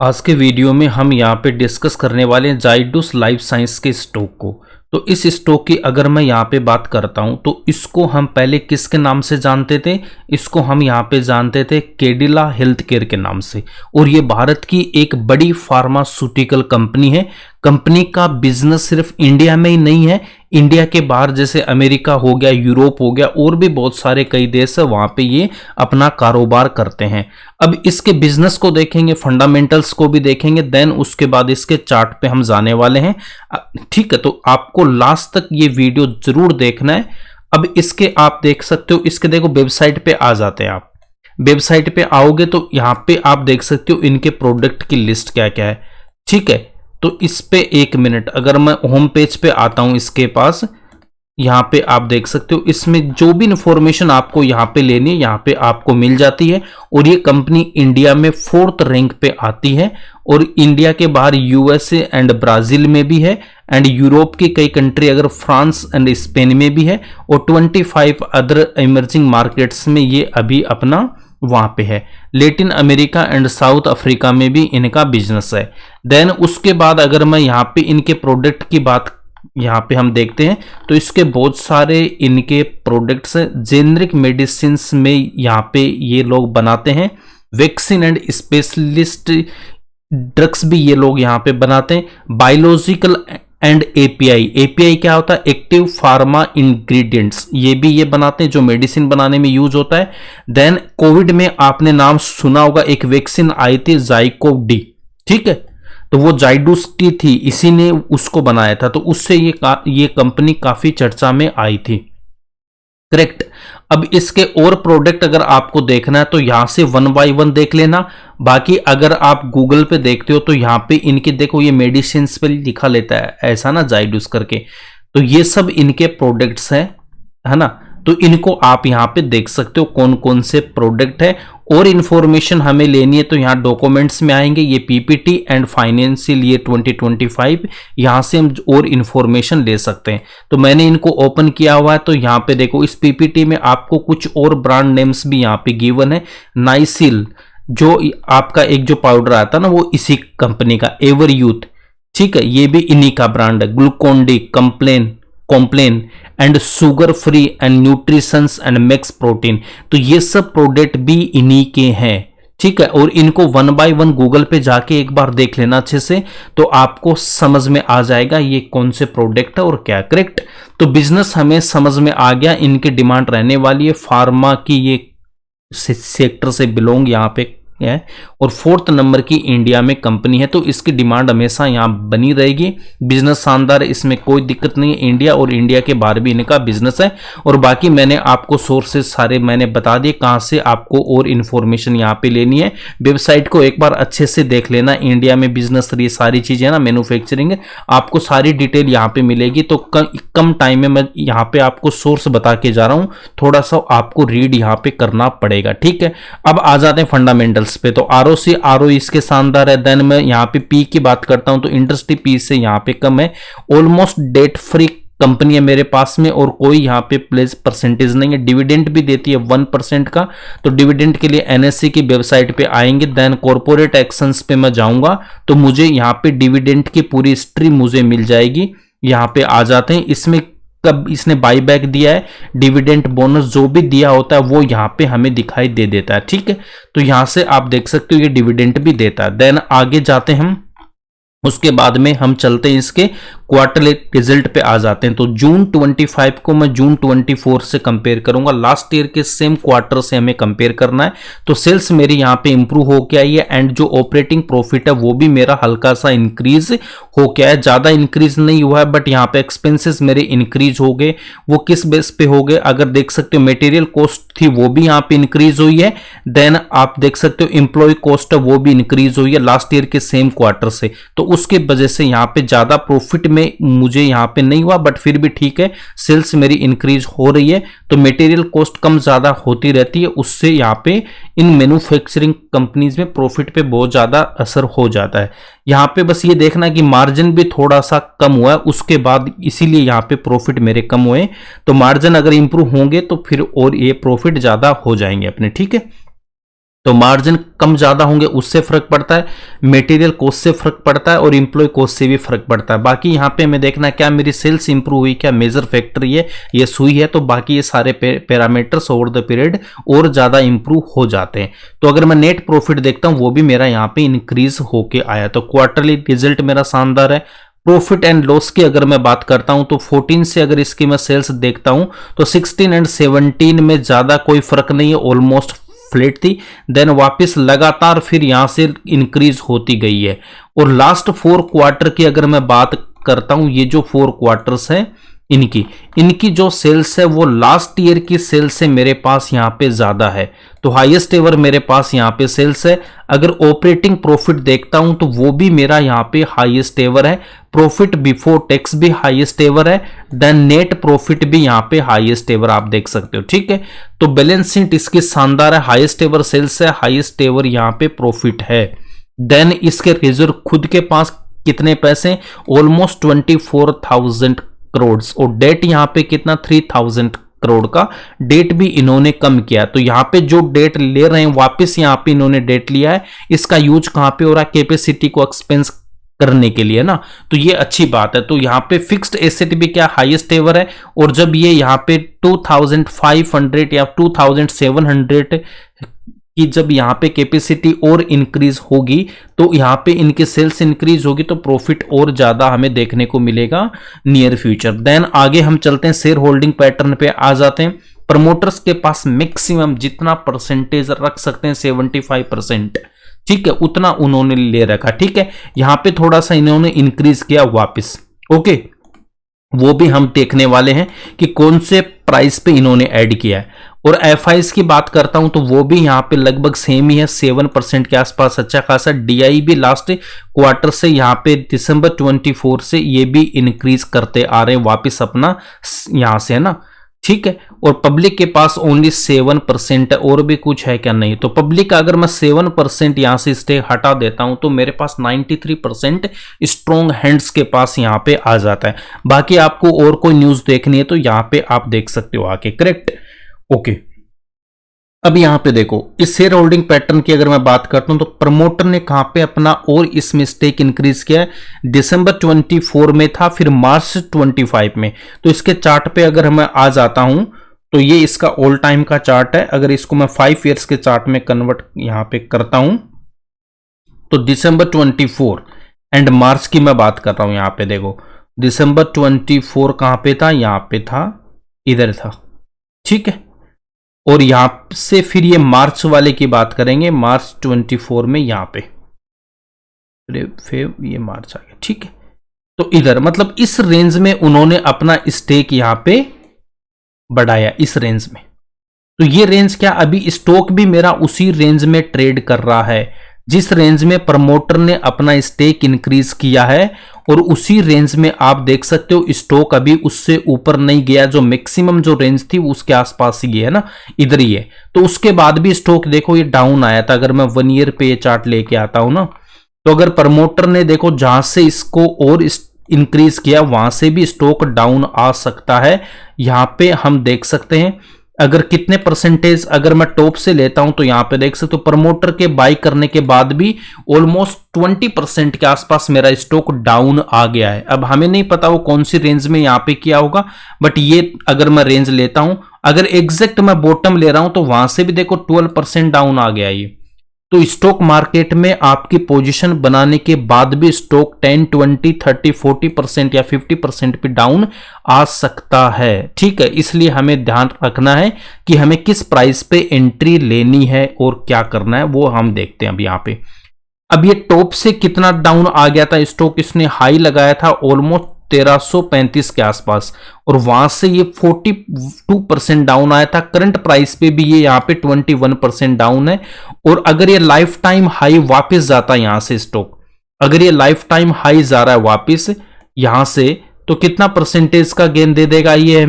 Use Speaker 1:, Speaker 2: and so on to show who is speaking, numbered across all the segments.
Speaker 1: आज के वीडियो में हम यहाँ पे डिस्कस करने वाले हैं जाइडस लाइफ साइंस के स्टॉक को। तो इस स्टॉक की अगर मैं यहाँ पे बात करता हूँ तो इसको हम पहले किसके नाम से जानते थे? इसको हम यहाँ पे जानते थे कैडिला हेल्थ केयर के नाम से। और ये भारत की एक बड़ी फार्मास्यूटिकल कंपनी है। कंपनी का बिजनेस सिर्फ इंडिया में ही नहीं है, इंडिया के बाहर जैसे अमेरिका हो गया, यूरोप हो गया, और भी बहुत सारे कई देश है वहां पे ये अपना कारोबार करते हैं। अब इसके बिजनेस को देखेंगे, फंडामेंटल्स को भी देखेंगे, देन उसके बाद इसके चार्ट पे हम जाने वाले हैं। ठीक है, तो आपको लास्ट तक ये वीडियो जरूर देखना है। अब इसके आप देख सकते हो, इसके देखो वेबसाइट पे आ जाते हैं। आप वेबसाइट पे आओगे तो यहाँ पे आप देख सकते हो इनके प्रोडक्ट की लिस्ट क्या क्या है। ठीक है, तो इस पे एक मिनट, अगर मैं होम पेज पे आता हूं इसके पास, यहाँ पे आप देख सकते हो इसमें जो भी इंफॉर्मेशन आपको यहाँ पे लेनी है यहाँ पे आपको मिल जाती है। और ये कंपनी इंडिया में 4th रैंक पे आती है, और इंडिया के बाहर यूएसए एंड ब्राजील में भी है, एंड यूरोप की कई कंट्री अगर फ्रांस एंड स्पेन में भी है, और 25 अदर इमर्जिंग मार्केट्स में ये अभी अपना वहां पे है। Latin America and south Africa में भी इनका बिजनेस है। देन उसके बाद अगर मैं यहाँ पे इनके प्रोडक्ट की बात यहाँ पे हम देखते हैं तो इसके बहुत सारे इनके प्रोडक्ट्स जेनरिक मेडिसिन में यहाँ पे ये लोग बनाते हैं। वैक्सीन एंड स्पेशलिस्ट ड्रग्स भी ये लोग यहाँ पे बनाते हैं। बायोलॉजिकल एंड एपीआई क्या होता है? एक्टिव फार्मा इंग्रेडिएंट्स, ये भी ये बनाते हैं जो मेडिसिन बनाने में यूज होता है। देन कोविड में आपने नाम सुना होगा, एक वैक्सीन आई थी जाइकोव डी, ठीक है, तो वो जाइडस की थी, इसी ने उसको बनाया था, तो उससे ये कंपनी काफी चर्चा में आई थी। करेक्ट। अब इसके और प्रोडक्ट अगर आपको देखना है तो यहां से 1 बाय 1 देख लेना। बाकी अगर आप गूगल पे देखते हो तो यहां पे इनके देखो ये मेडिसिन पे लिखा लेता है ऐसा ना, जाइडस करके, तो ये सब इनके प्रोडक्ट्स हैं, है ना। तो इनको आप यहां पे देख सकते हो कौन कौन से प्रोडक्ट है। और इंफॉर्मेशन हमें लेनी है तो यहां डॉक्यूमेंट्स में आएंगे, ये पीपीटी एंड फाइनेंशियल ईयर 2025, यहां से हम और इंफॉर्मेशन ले सकते हैं। तो मैंने इनको ओपन किया हुआ है, तो यहां पे देखो इस पीपीटी में आपको कुछ और ब्रांड नेम्स भी यहां पे गिवन है। नाइसिल जो आपका एक जो पाउडर आता है ना, वो इसी कंपनी का, एवर यूथ, ठीक है, ये भी इन्हीं का ब्रांड है। Glucon D, Complan and sugar free and nutritions and max protein, तो ये सब प्रोडक्ट भी इन्हीं के हैं, ठीक है। और इनको 1 बाय 1 गूगल पे जाके एक बार देख लेना अच्छे से, तो आपको समझ में आ जाएगा ये कौन से प्रोडक्ट है और क्या। करेक्ट। तो बिजनेस हमें समझ में आ गया, इनकी डिमांड रहने वाली है, फार्मा की ये सेक्टर से बिलोंग यहाँ पे है, और 4th नंबर की इंडिया में कंपनी है, तो इसकी डिमांड हमेशा यहाँ बनी रहेगी। बिजनेस शानदार है, इसमें कोई दिक्कत नहीं है। इंडिया और इंडिया के बाहर भी इनका बिजनेस है। और बाकी मैंने आपको सोर्सेज सारे मैंने बता दिए कहाँ से आपको और इन्फॉर्मेशन यहाँ पे लेनी है। वेबसाइट को एक बार अच्छे से देख लेना। इंडिया में बिजनेस ये सारी चीजें ना, मैन्युफैक्चरिंग, आपको सारी डिटेल यहाँ पे मिलेगी। तो कम टाइम में मैं यहाँ पे आपको सोर्स बता के जा रहा हूँ, थोड़ा सा आपको रीड यहाँ पे करना पड़ेगा, ठीक है। अब आ जाते हैं फंडामेंटल्स पे। तो आरओ इसके शानदार है। देन मैं यहाँ पे पी की बात करता हूं तो इंडस्ट्री पी से यहाँ पे कम है। ऑलमोस्ट डेट फ्री कंपनी है मेरे पास में, और कोई यहाँ पे प्लेस परसेंटेज नहीं है। डिविडेंड भी देती है 1% का, तो डिविडेंड के लिए एनएससी की वेबसाइट पे आएंगे। देन कॉर्पोरेट एक्शंस पे मैं जाऊंगा तो मुझे यहाँ पे डिविडेंड की पूरी हिस्ट्री मुझे मिल जाएगी। यहाँ पे आ जाते हैं, इसमें कब इसने बाईबैक दिया है, डिविडेंड बोनस जो भी दिया होता है वो यहाँ पे हमें दिखाई दे देता है, ठीक है। तो यहां से आप देख सकते हो ये डिविडेंड भी देता है। देन आगे जाते हैं हम, उसके बाद में हम चलते हैं इसके क्वार्टरली रिजल्ट पे आ जाते हैं। तो जून 25 को मैं जून 24 से कंपेयर करूंगा, लास्ट ईयर के सेम क्वार्टर से हमें कंपेयर करना है। तो सेल्स मेरी यहाँ पे इंप्रूव हो गया है, एंड जो ऑपरेटिंग प्रॉफिट है वो भी मेरा हल्का सा इंक्रीज हो गया है, ज्यादा इंक्रीज नहीं हुआ है, बट यहाँ पे एक्सपेंसेस मेरे इंक्रीज हो गए। वो किस बेस पे हो गए? अगर देख सकते हो मटेरियल कॉस्ट थी वो भी यहाँ पे इंक्रीज हुई है। देन आप देख सकते हो एम्प्लॉय कॉस्ट है वो भी इंक्रीज हुई है लास्ट ईयर के सेम क्वार्टर से, तो उसके वजह से यहाँ पे ज्यादा प्रॉफिट में मुझे यहाँ पे नहीं हुआ, बट फिर भी ठीक है, सेल्स मेरी इंक्रीज हो रही है। तो मटेरियल कॉस्ट कम ज्यादा होती रहती है, उससे यहाँ पे इन मैन्युफैक्चरिंग कंपनीज में प्रॉफिट पे बहुत ज्यादा असर हो जाता है। यहाँ पे बस ये देखना कि मार्जिन भी थोड़ा सा कम हुआ है उसके बाद, इसीलिए यहाँ पे प्रॉफिट मेरे कम हुए। तो मार्जिन अगर इंप्रूव होंगे तो फिर और ये प्रॉफिट ज्यादा हो जाएंगे अपने, ठीक है। तो मार्जिन कम ज्यादा होंगे उससे फर्क पड़ता है, मटेरियल कॉस्ट से फर्क पड़ता है और इंप्लॉय कॉस्ट से भी फर्क पड़ता है। बाकी यहाँ पे हमें देखना है क्या मेरी सेल्स इंप्रूव हुई, क्या मेजर फैक्टर ये सुई है, तो बाकी ये सारे पैरामीटर्स ओवर द पीरियड और ज्यादा इंप्रूव हो जाते हैं। तो अगर मैं नेट प्रॉफिट देखता हूं वो भी मेरा यहाँ पे इंक्रीज होके आया, तो क्वार्टरली रिजल्ट मेरा शानदार है। प्रॉफिट एंड लॉस की अगर मैं बात करता हूं तो 14 से अगर इसकी मैं सेल्स देखता हूं तो 16 एंड 17 में ज्यादा कोई फर्क नहीं है, ऑलमोस्ट फ्लैट थी, देन वापस लगातार फिर यहां से इंक्रीज होती गई है। और लास्ट 4 क्वार्टर की अगर मैं बात करता हूं, ये जो 4 क्वार्टर्स हैं इनकी जो सेल्स है वो लास्ट ईयर की सेल्स से मेरे पास यहाँ पे ज्यादा है, तो हाईएस्ट एवर मेरे पास यहाँ पे सेल्स है। अगर ऑपरेटिंग प्रॉफिट देखता हूं तो वो भी मेरा यहाँ पे हाईएस्ट एवर है, प्रॉफिट बिफोर टैक्स भी हाईएस्ट एवर है, देन नेट प्रॉफिट भी यहाँ पे हाईएस्ट एवर आप देख सकते हो। ठीक है, तो बैलेंस शीट इसकी शानदार है, हाईएस्ट एवर सेल्स है, हाईएस्ट एवर यहाँ पे प्रॉफिट है। देन इसके रिजर्व खुद के पास कितने पैसे, ऑलमोस्ट 24,000 करोड़, और डेट यहां पे कितना 3,000 करोड़ का डेट भी इन्होंने कम किया। तो यहां पे जो डेट ले रहे हैं वापस यहां पे इन्होंने डेट लिया है, इसका यूज कहां पे हो रहा है, कैपेसिटी को एक्सपेंस करने के लिए ना, तो ये अच्छी बात है। तो यहाँ पे फिक्स्ड एसेट भी क्या हाईएस्ट एवर है, और जब ये यहाँ पे 2,500 या 2,700 कि जब यहाँ पे कैपेसिटी और इंक्रीज होगी तो यहाँ पे इनके सेल्स इंक्रीज होगी तो प्रॉफिट और ज्यादा हमें देखने को मिलेगा नियर फ्यूचर। देन आगे हम चलते हैं, शेयर होल्डिंग पैटर्न पे आ जाते हैं। प्रमोटर्स के पास मैक्सिमम जितना परसेंटेज रख सकते हैं 75%, ठीक है, उतना उन्होंने ले रखा। ठीक है, यहां पे थोड़ा सा इन्होंने इंक्रीज किया वापस, ओके, वो भी हम देखने वाले हैं कि कौन से प्राइस पे इन्होंने ऐड किया है। और एफआईज की बात करता हूं तो वो भी यहां पे लगभग सेम ही है, 7% के आसपास अच्छा खासा। डीआई भी लास्ट क्वार्टर से यहां पे दिसंबर 24 से ये भी इंक्रीज करते आ रहे हैं वापस अपना यहां से, है ना। ठीक है, और पब्लिक के पास ओनली 7% है, और भी कुछ है क्या, नहीं। तो पब्लिक का अगर मैं 7% यहां से स्टेक हटा देता हूं तो मेरे पास 93% स्ट्रॉन्ग हैंड्स के पास यहां पे आ जाता है। बाकी आपको और कोई न्यूज देखनी है तो यहां पे आप देख सकते हो आके, करेक्ट, ओके। अब यहां पे देखो इस शेयर होल्डिंग पैटर्न की अगर मैं बात करता हूं तो प्रमोटर ने कहां पे अपना और इसमें स्टेक इंक्रीज किया है, दिसंबर 24 में था, फिर मार्च 25 में। तो इसके चार्ट पे अगर मैं आ जाता हूं तो ये इसका ऑल टाइम का चार्ट है। अगर इसको मैं 5 ईयर्स के चार्ट में कन्वर्ट यहां पे करता हूं तो दिसंबर 24 एंड मार्च की मैं बात कर रहा हूं। यहां पे देखो दिसंबर 24 कहां पे था, यहां पे था, इधर था, ठीक है। और यहां से फिर ये मार्च वाले की बात करेंगे, मार्च 24 में यहां पे ये मार्च आ गया, ठीक है। तो इधर मतलब इस रेंज में उन्होंने अपना स्टेक यहां पे बढ़ाया, इस रेंज में। तो ये रेंज क्या, अभी स्टॉक भी मेरा उसी रेंज में ट्रेड कर रहा है जिस रेंज में प्रमोटर ने अपना स्टेक इंक्रीज किया है, और उसी रेंज में आप देख सकते हो स्टॉक अभी उससे ऊपर नहीं गया, जो मैक्सिमम जो रेंज थी उसके आसपास ही है ना, इधर ही है। तो उसके बाद भी स्टॉक देखो ये डाउन आया था। अगर मैं 1 ईयर पे ये चार्ट लेके आता हूं ना, तो अगर प्रमोटर ने देखो जहां से इसको और इंक्रीज किया वहां से भी स्टॉक डाउन आ सकता है। यहां पे हम देख सकते हैं अगर कितने परसेंटेज अगर मैं टॉप से लेता हूं तो यहां पे देख सकते हो प्रमोटर के बाई करने के बाद भी ऑलमोस्ट 20% के आसपास मेरा स्टॉक डाउन आ गया है। अब हमें नहीं पता वो कौन सी रेंज में यहां पे किया होगा, बट ये अगर मैं रेंज लेता हूं, अगर एग्जैक्ट मैं बॉटम ले रहा हूं तो वहां से भी देखो 12% डाउन आ गया ये। तो स्टॉक मार्केट में आपकी पोजीशन बनाने के बाद भी स्टॉक 10, 20, 30, 40% या 50% पे डाउन आ सकता है। ठीक है, इसलिए हमें ध्यान रखना है कि हमें किस प्राइस पे एंट्री लेनी है और क्या करना है, वो हम देखते हैं। अब यहाँ पे अब ये टॉप से कितना डाउन आ गया था स्टॉक, इसने हाई लगाया था ऑलमोस्ट 1335 के आसपास, और वहां से ये 42% डाउन आया था। करंट प्राइस पे भी ये यहाँ पे 21% डाउन है। और अगर ये लाइफ टाइम हाई वापस जाता है यहां से स्टॉक, अगर ये लाइफ टाइम हाई जा रहा है वापस यहां से, तो कितना परसेंटेज का गेन दे देगा ये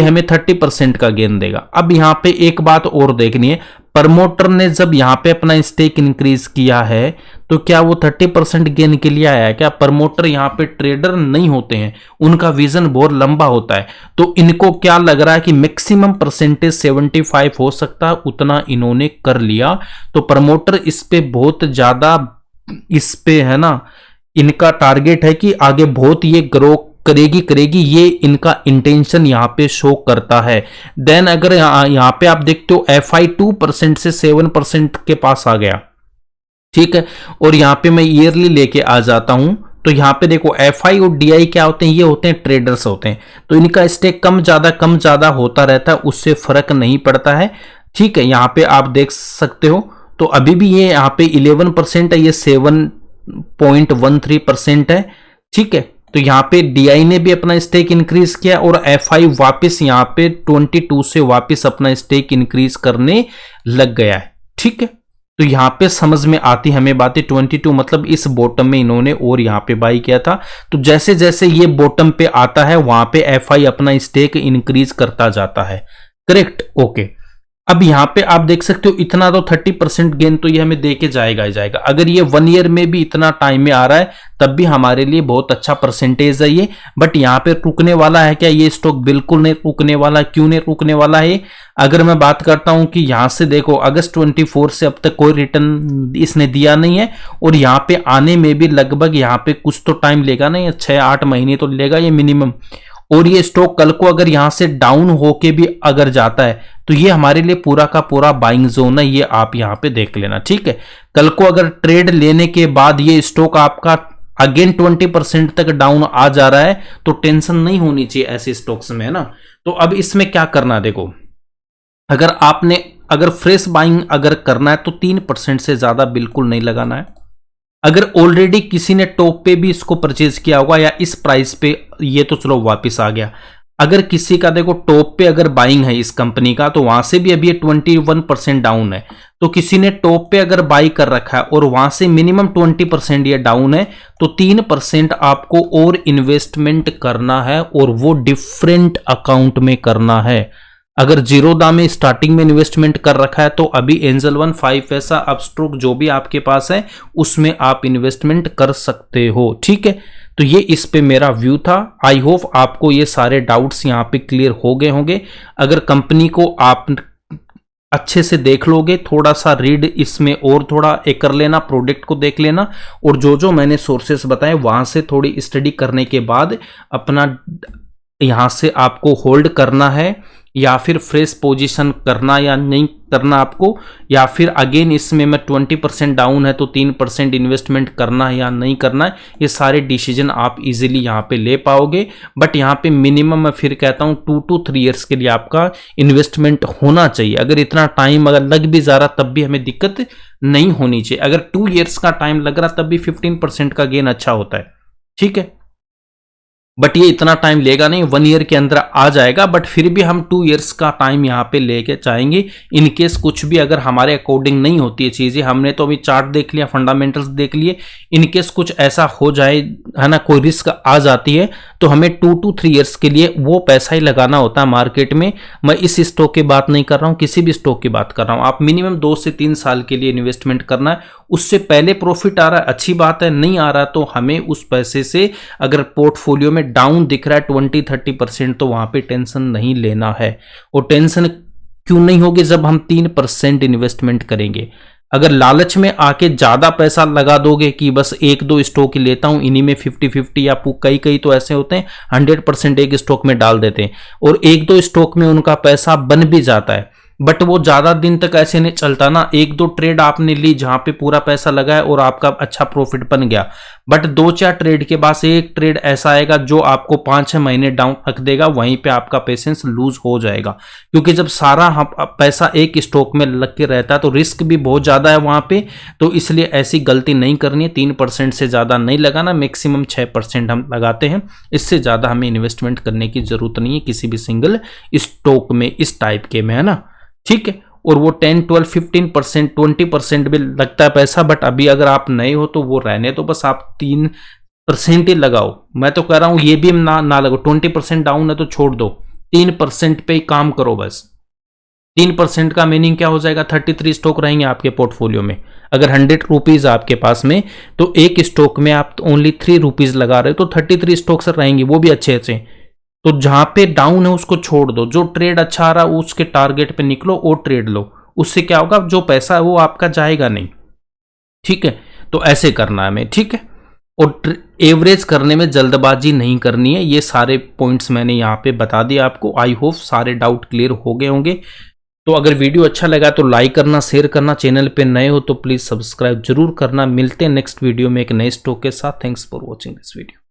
Speaker 1: हमें 30% का गेन देगा। अब यहां पे एक बात और देखनी है, प्रमोटर ने जब यहां पे अपना स्टेक इंक्रीज किया है तो क्या वो 30% गेन के लिए आया है क्या? प्रमोटर यहाँ पे ट्रेडर नहीं होते हैं, उनका विजन बहुत लंबा होता है। तो इनको क्या लग रहा है कि मैक्सिमम परसेंटेज 75 हो सकता है, उतना इन्होंने कर लिया। तो प्रमोटर इस पे बहुत ज्यादा, इस पे है ना, इनका टारगेट है कि आगे बहुत ये ग्रो करेगी, ये इनका इंटेंशन यहाँ पे शो करता है। देन अगर यहाँ पे आप देखते हो FI 2% से 7% के पास आ गया, ठीक है। और यहाँ पे मैं ईयरली लेके आ जाता हूं, तो यहाँ पे देखो FI और DI क्या होते हैं, ये होते हैं ट्रेडर्स होते हैं, तो इनका स्टेक कम ज्यादा होता रहता है, उससे फर्क नहीं पड़ता है, ठीक है। यहाँ पे आप देख सकते हो, तो अभी भी ये यहाँ पे 11% है, ये 7.13% है, ठीक है। तो यहाँ पे DI ने भी अपना स्टेक इंक्रीज किया और FI वापस यहाँ पे 22 से वापस अपना स्टेक इंक्रीज करने लग गया है, ठीक है। तो यहाँ पे समझ में आती हमें बातें। 22 मतलब इस बॉटम में इन्होंने और यहाँ पे बाई किया था, तो जैसे जैसे ये बॉटम पे आता है वहां पे FI अपना स्टेक इंक्रीज करता जाता है, करेक्ट, ओके। अब यहाँ पे आप देख सकते हो इतना तो 30% गेन तो ये हमें दे के जाएगा ही जाएगा। अगर ये 1 ईयर में भी इतना टाइम में आ रहा है तब भी हमारे लिए बहुत अच्छा परसेंटेज है ये। बट यहाँ पे रुकने वाला है क्या ये स्टॉक? बिल्कुल नहीं रुकने वाला। क्यों नहीं रुकने वाला है? अगर मैं बात करता हूं कि यहाँ से देखो अगस्त 24 से अब तक कोई रिटर्न इसने दिया नहीं है, और यहाँ पे आने में भी लगभग यहाँ पे कुछ तो टाइम लेगा ना, 6-8 महीने तो लेगा ये मिनिमम। और ये स्टॉक कल को अगर यहां से डाउन होके भी अगर जाता है तो ये हमारे लिए पूरा का पूरा बाइंग जोन है, ये आप यहां पे देख लेना, ठीक है। कल को अगर ट्रेड लेने के बाद ये स्टॉक आपका अगेन 20% तक डाउन आ जा रहा है तो टेंशन नहीं होनी चाहिए ऐसे स्टॉक्स में, है ना। तो अब इसमें क्या करना, देखो अगर फ्रेश बाइंग अगर करना है तो 3% से ज्यादा बिल्कुल नहीं लगाना है। अगर ऑलरेडी किसी ने टॉप पे भी इसको परचेज किया होगा या इस प्राइस पे, ये तो चलो वापस आ गया। अगर किसी का देखो टॉप पे अगर बाइंग है इस कंपनी का तो वहां से भी अभी ये 21% डाउन है, तो किसी ने टॉप पे अगर बाई कर रखा है और वहां से मिनिमम 20% ये डाउन है तो 3% आपको और इन्वेस्टमेंट करना है, और वो डिफरेंट अकाउंट में करना है। अगर जीरोधा में स्टार्टिंग में इन्वेस्टमेंट कर रखा है तो अभी एंजल वन 5 ऐसा अपस्ट्रोक जो भी आपके पास है उसमें आप इन्वेस्टमेंट कर सकते हो, ठीक है। तो ये इस पे मेरा व्यू था। आई होप आपको ये सारे डाउट्स यहाँ पे क्लियर हो गए होंगे। अगर कंपनी को आप अच्छे से देख लोगे, थोड़ा सा रीड इसमें और थोड़ा एक कर लेना, प्रोडक्ट को देख लेना, और जो जो मैंने सोर्सेस बताए वहां से थोड़ी स्टडी करने के बाद अपना यहां से आपको होल्ड करना है या फिर फ्रेश पोजीशन करना या नहीं करना आपको, या फिर अगेन इसमें मैं 20% डाउन है तो 3% इन्वेस्टमेंट करना है या नहीं करना है, ये सारे डिसीजन आप इजीली यहाँ पे ले पाओगे। बट यहाँ पे मिनिमम मैं फिर कहता हूँ 2 to 3 ईयर्स के लिए आपका इन्वेस्टमेंट होना चाहिए। अगर इतना टाइम अगर लग भी जा रहा तब भी हमें दिक्कत नहीं होनी चाहिए। अगर 2 ईयर्स का टाइम लग रहा तब भी 15% का गेन अच्छा होता है, ठीक है। बट ये इतना टाइम लेगा नहीं, 1 ईयर के अंदर आ जाएगा। बट फिर भी हम 2 ईयर्स का टाइम यहाँ पे लेके चाहेंगे, इनकेस कुछ भी अगर हमारे अकॉर्डिंग नहीं होती है चीजें, हमने तो अभी चार्ट देख लिया, फंडामेंटल्स देख लिए, इनकेस कुछ ऐसा हो जाए, है ना, कोई रिस्क आ जाती है तो हमें 2 to 3 ईयर्स के लिए वो पैसा ही लगाना होता है मार्केट में। मैं इस स्टॉक की बात नहीं कर रहा हूँ, किसी भी स्टॉक की बात कर रहा हूँ। आप मिनिमम 2 से 3 साल के लिए इन्वेस्टमेंट करना है। उससे पहले प्रॉफिट आ रहा है अच्छी बात है, नहीं आ रहा तो हमें उस पैसे से अगर पोर्टफोलियो में डाउन दिख रहा है 20-30% तो वहां पे टेंशन नहीं लेना है। और टेंशन क्यों नहीं होगी जब हम 3% इन्वेस्टमेंट करेंगे। अगर लालच में आके ज्यादा पैसा लगा दोगे कि बस 1-2 स्टॉक ही लेता हूं, इन्हीं में 50-50 या कई तो ऐसे होते हैं 100% एक स्टॉक में डाल देते हैं और 1-2 स्टॉक में उनका पैसा बन भी जाता है, बट वो ज्यादा दिन तक ऐसे नहीं चलता ना। 1-2 ट्रेड आपने ली जहां पे पूरा पैसा लगाया और आपका अच्छा प्रॉफिट बन गया, बट 2-4 ट्रेड के बाद एक ट्रेड ऐसा आएगा जो आपको 5-6 महीने डाउन रख देगा, वहीं पे आपका पेशेंस लूज हो जाएगा। क्योंकि जब सारा पैसा एक स्टॉक में लग के रहता है तो रिस्क भी बहुत ज्यादा है वहां पे, तो इसलिए ऐसी गलती नहीं करनी है। 3% से ज्यादा नहीं लगाना, मैक्सिमम 6% हम लगाते हैं, इससे ज्यादा हमें इन्वेस्टमेंट करने की जरूरत नहीं है किसी भी सिंगल स्टॉक में इस टाइप के में, है ना, ठीक है। और वो 10, 12, 15%, 20% भी लगता है पैसा, बट अभी अगर आप नए हो तो वो रहने तो बस आप 3% ही लगाओ। मैं तो कह रहा हूं ये भी ना लगो, 20% डाउन है तो छोड़ दो, 3% पे ही काम करो बस। 3% का मीनिंग क्या हो जाएगा, 33 स्टॉक रहेंगे आपके पोर्टफोलियो में। अगर 100 रुपीज़ आपके पास में, तो एक स्टॉक में आप ओनली 3 रुपीज़ लगा रहे हो, तो 33 स्टॉक्स रहेंगे, वो भी अच्छे अच्छे। तो जहां पे डाउन है उसको छोड़ दो, जो ट्रेड अच्छा आ रहा है उसके टारगेट पे निकलो और ट्रेड लो। उससे क्या होगा, जो पैसा है वो आपका जाएगा नहीं। ठीक है, तो ऐसे करना है हमें। ठीक है, और एवरेज करने में जल्दबाजी नहीं करनी है। ये सारे पॉइंट्स मैंने यहाँ पे बता दिए आपको। आई होप सारे डाउट क्लियर हो गए होंगे। तो अगर वीडियो अच्छा लगा तो लाइक करना, शेयर करना, चैनल पे नए हो तो प्लीज सब्सक्राइब जरूर करना। मिलते हैं नेक्स्ट वीडियो में एक नए स्टॉक के साथ। Thanks for watching this video.